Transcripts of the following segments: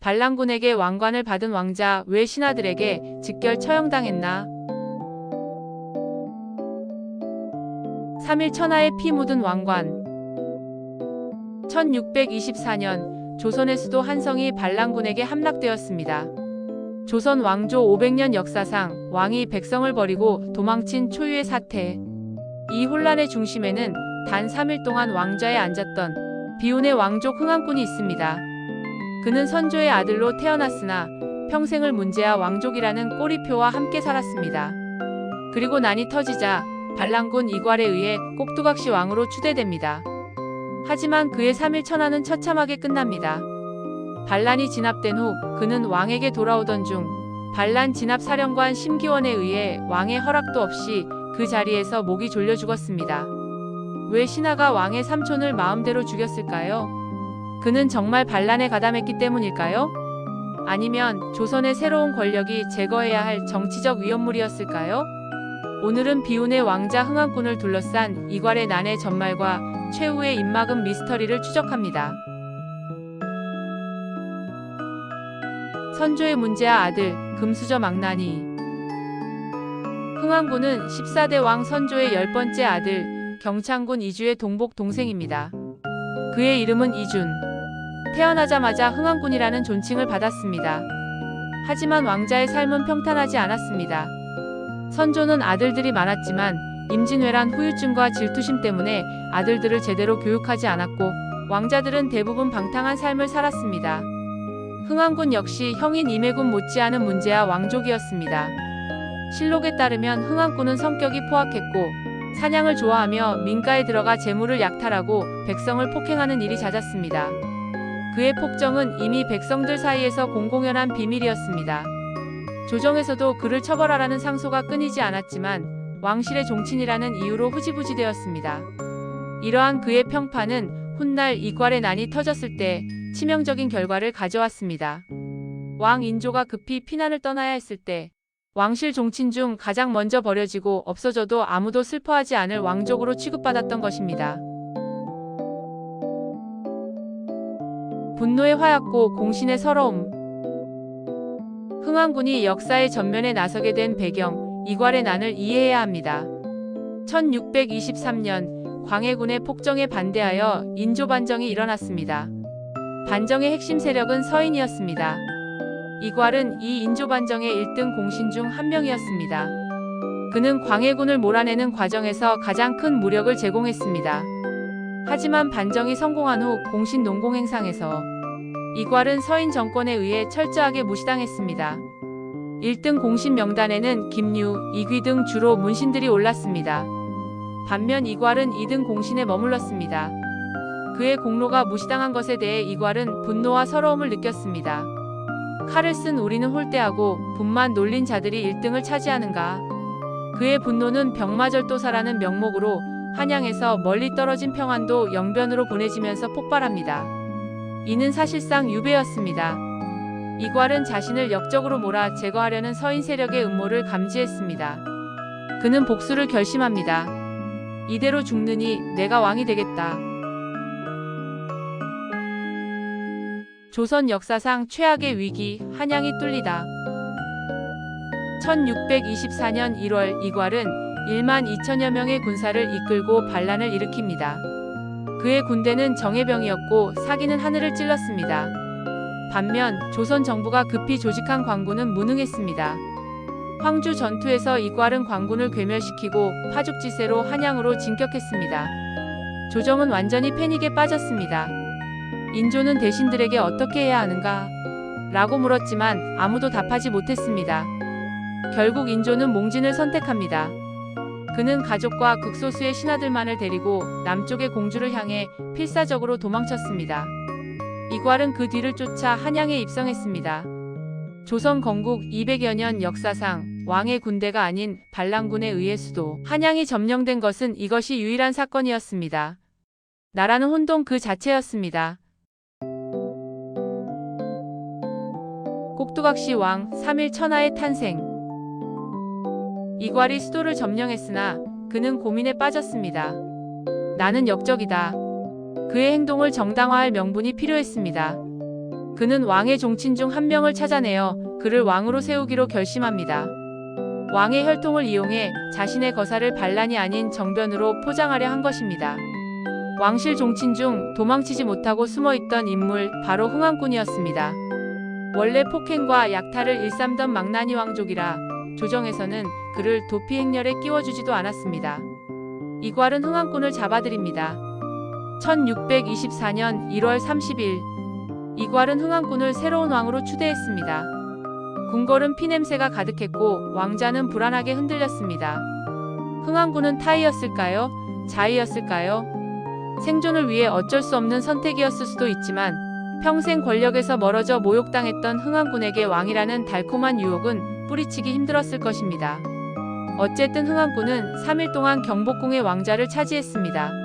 반란군에게 왕관을 받은 왕자 왜 신하들에게 직결 처형당했나? 3일 천하에 피 묻은 왕관. 1624년 조선의 수도 한성이 반란군에게 함락되었습니다. 조선 왕조 500년 역사상 왕이 백성을 버리고 도망친 초유의 사태. 이 혼란의 중심에는 단 3일 동안 왕좌에 앉았던 비운의 왕족 흥한군이 있습니다. 그는 선조의 아들로 태어났으나 평생을 문제아 왕족이라는 꼬리표와 함께 살았습니다. 그리고 난이 터지자 반란군 이괄에 의해 꼭두각시 왕으로 추대됩니다. 하지만 그의 3일 천하는 처참하게 끝납니다. 반란이 진압된 후 그는 왕에게 돌아오던 중 반란 진압 사령관 심기원에 의해 왕의 허락도 없이 그 자리에서 목이 졸려 죽었습니다. 왜 신하가 왕의 삼촌을 마음대로 죽였을까요? 그는 정말 반란에 가담했기 때문일까요? 아니면 조선의 새로운 권력이 제거해야 할 정치적 위험물이었을까요? 오늘은 비운의 왕자 흥한군을 둘러싼 이괄의 난의 전말과 최후의 입막음 미스터리를 추적합니다. 선조의 문제아 아들 금수저 망나니. 흥한군은 14대 왕 선조의 10번째 아들 경창군 이주의 동복 동생입니다. 그의 이름은 이준. 태어나자마자 흥한군이라는 존칭을 받았습니다. 하지만 왕자의 삶은 평탄하지 않았습니다. 선조는 아들들이 많았지만 임진왜란 후유증과 질투심 때문에 아들들을 제대로 교육하지 않았고 왕자들은 대부분 방탕한 삶을 살았습니다. 흥한군 역시 형인 임해군 못지않은 문제아 왕족이었습니다. 실록에 따르면 흥한군은 성격이 포악했고 사냥을 좋아하며 민가에 들어가 재물을 약탈하고 백성을 폭행하는 일이 잦았습니다. 그의 폭정은 이미 백성들 사이에서 공공연한 비밀이었습니다. 조정에서도 그를 처벌하라는 상소가 끊이지 않았지만 왕실의 종친이라는 이유로 후지부지되었습니다. 이러한 그의 평판은 훗날 이괄의 난이 터졌을 때 치명적인 결과를 가져왔습니다. 왕 인조가 급히 피난을 떠나야 했을 때 왕실 종친 중 가장 먼저 버려지고 없어져도 아무도 슬퍼하지 않을 왕족으로 취급받았던 것입니다. 분노의 화약고 공신의 서러움. 흥한군이 역사의 전면에 나서게 된 배경, 이괄의 난을 이해해야 합니다. 1623년 광해군의 폭정에 반대하여 인조반정이 일어났습니다. 반정의 핵심 세력은 서인이었습니다. 이괄은 이 인조반정의 1등 공신 중 한 명이었습니다. 그는 광해군을 몰아내는 과정에서 가장 큰 무력을 제공했습니다. 하지만 반정이 성공한 후 공신 농공행상에서 이괄은 서인 정권에 의해 철저하게 무시당했습니다. 1등 공신 명단에는 김유, 이귀 등 주로 문신들이 올랐습니다. 반면 이괄은 2등 공신에 머물렀습니다. 그의 공로가 무시당한 것에 대해 이괄은 분노와 서러움을 느꼈습니다. 칼을 쓴 우리는 홀대하고 분만 놀린 자들이 1등을 차지하는가. 그의 분노는 병마절도사라는 명목으로 한양에서 멀리 떨어진 평안도 영변으로 보내지면서 폭발합니다. 이는 사실상 유배였습니다. 이괄은 자신을 역적으로 몰아 제거하려는 서인 세력의 음모를 감지했습니다. 그는 복수를 결심합니다. 이대로 죽느니 내가 왕이 되겠다. 조선 역사상 최악의 위기, 한양이 뚫리다. 1624년 1월 이괄은 1만 2천여 명의 군사를 이끌고 반란을 일으킵니다. 그의 군대는 정예병이었고 사기는 하늘을 찔렀습니다. 반면 조선 정부가 급히 조직한 광군은 무능했습니다. 황주 전투에서 이괄은 광군을 괴멸시키고 파죽지세로 한양으로 진격했습니다. 조정은 완전히 패닉에 빠졌습니다. 인조는 대신들에게 어떻게 해야 하는가? 라고 물었지만 아무도 답하지 못했습니다. 결국 인조는 몽진을 선택합니다. 그는 가족과 극소수의 신하들만을 데리고 남쪽의 공주를 향해 필사적으로 도망쳤습니다. 이괄은 그 뒤를 쫓아 한양에 입성했습니다. 조선 건국 200여 년 역사상 왕의 군대가 아닌 반란군에 의해 수도 한양이 점령된 것은 이것이 유일한 사건이었습니다. 나라는 혼돈 그 자체였습니다. 꼭두각시 왕 3일 천하의 탄생. 이괄이 수도를 점령했으나 그는 고민에 빠졌습니다. 나는 역적이다. 그의 행동을 정당화할 명분이 필요했습니다. 그는 왕의 종친 중 한 명을 찾아내어 그를 왕으로 세우기로 결심합니다. 왕의 혈통을 이용해 자신의 거사를 반란이 아닌 정변으로 포장하려 한 것입니다. 왕실 종친 중 도망치지 못하고 숨어있던 인물 바로 흥왕군이었습니다. 원래 폭행과 약탈을 일삼던 망나니 왕족이라 조정에서는 그를 도피 행렬에 끼워주지도 않았습니다. 이괄은 흥왕군을 잡아들입니다. 1624년 1월 30일 이괄은 흥왕군을 새로운 왕으로 추대했습니다. 궁궐은 피냄새가 가득했고 왕자는 불안하게 흔들렸습니다. 흥왕군은 타이였을까요? 자이였을까요? 생존을 위해 어쩔 수 없는 선택이었을 수도 있지만 평생 권력에서 멀어져 모욕당했던 흥왕군에게 왕이라는 달콤한 유혹은 뿌리치기 힘들었을 것입니다. 어쨌든 흥왕군은 3일 동안 경복궁의 왕자를 차지했습니다.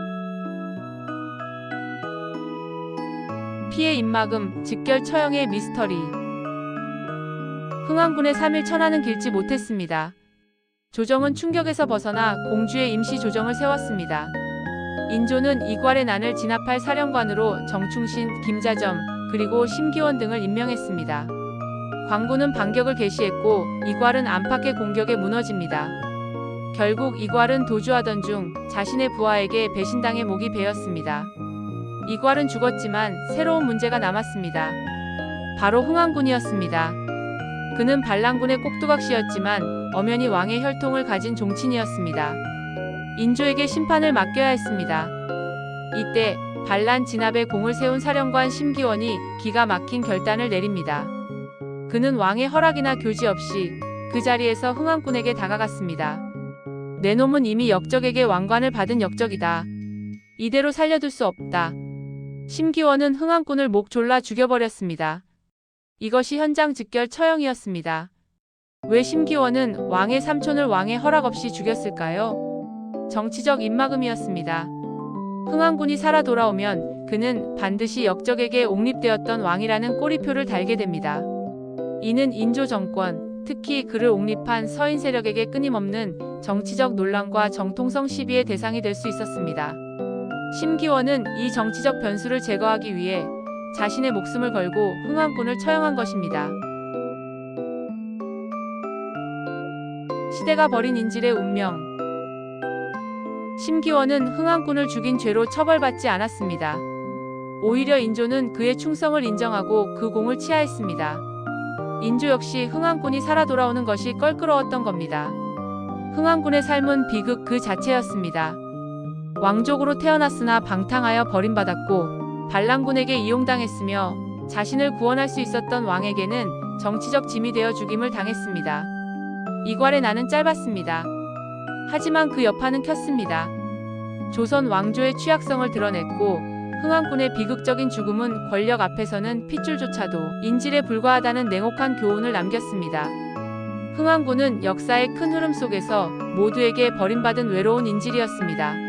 피해 입막음, 즉결 처형의 미스터리. 흥왕군의 3일 천하는 길지 못했습니다. 조정은 충격에서 벗어나 공주의 임시 조정을 세웠습니다. 인조는 이괄의 난을 진압할 사령관으로 정충신, 김자점, 그리고 심기원 등을 임명했습니다. 광군은 반격을 개시했고 이괄은 안팎의 공격에 무너집니다. 결국 이괄은 도주하던 중 자신의 부하에게 배신당해 목이 베었습니다. 이괄은 죽었지만 새로운 문제가 남았습니다. 바로 흥왕군이었습니다. 그는 반란군의 꼭두각시였지만 엄연히 왕의 혈통을 가진 종친이었습니다. 인조에게 심판을 맡겨야 했습니다. 이때 반란 진압에 공을 세운 사령관 심기원이 기가 막힌 결단을 내립니다. 그는 왕의 허락이나 교지 없이 그 자리에서 흥왕군에게 다가갔습니다. 내 놈은 이미 역적에게 왕관을 받은 역적이다. 이대로 살려둘 수 없다. 심기원은 흥왕군을 목 졸라 죽여버렸습니다. 이것이 현장 즉결 처형이었습니다. 왜 심기원은 왕의 삼촌을 왕의 허락 없이 죽였을까요? 정치적 입막음이었습니다. 흥왕군이 살아 돌아오면 그는 반드시 역적에게 옹립되었던 왕이라는 꼬리표를 달게 됩니다. 이는 인조 정권, 특히 그를 옹립한 서인 세력에게 끊임없는 정치적 논란과 정통성 시비의 대상이 될 수 있었습니다. 심기원은 이 정치적 변수를 제거하기 위해 자신의 목숨을 걸고 흥왕군을 처형한 것입니다. 시대가 버린 인질의 운명. 심기원은 흥왕군을 죽인 죄로 처벌받지 않았습니다. 오히려 인조는 그의 충성을 인정하고 그 공을 치하했습니다. 인조 역시 흥왕군이 살아 돌아오는 것이 껄끄러웠던 겁니다. 흥왕군의 삶은 비극 그 자체였습니다. 왕족으로 태어났으나 방탕하여 버림받았고 반란군에게 이용당했으며 자신을 구원할 수 있었던 왕에게는 정치적 짐이 되어 죽임을 당했습니다. 이괄의 난은 짧았습니다. 하지만 그 여파는 컸습니다. 조선 왕조의 취약성을 드러냈고 흥왕군의 비극적인 죽음은 권력 앞에서는 핏줄조차도 인질에 불과하다는 냉혹한 교훈을 남겼습니다. 흥왕군은 역사의 큰 흐름 속에서 모두에게 버림받은 외로운 인질이었습니다.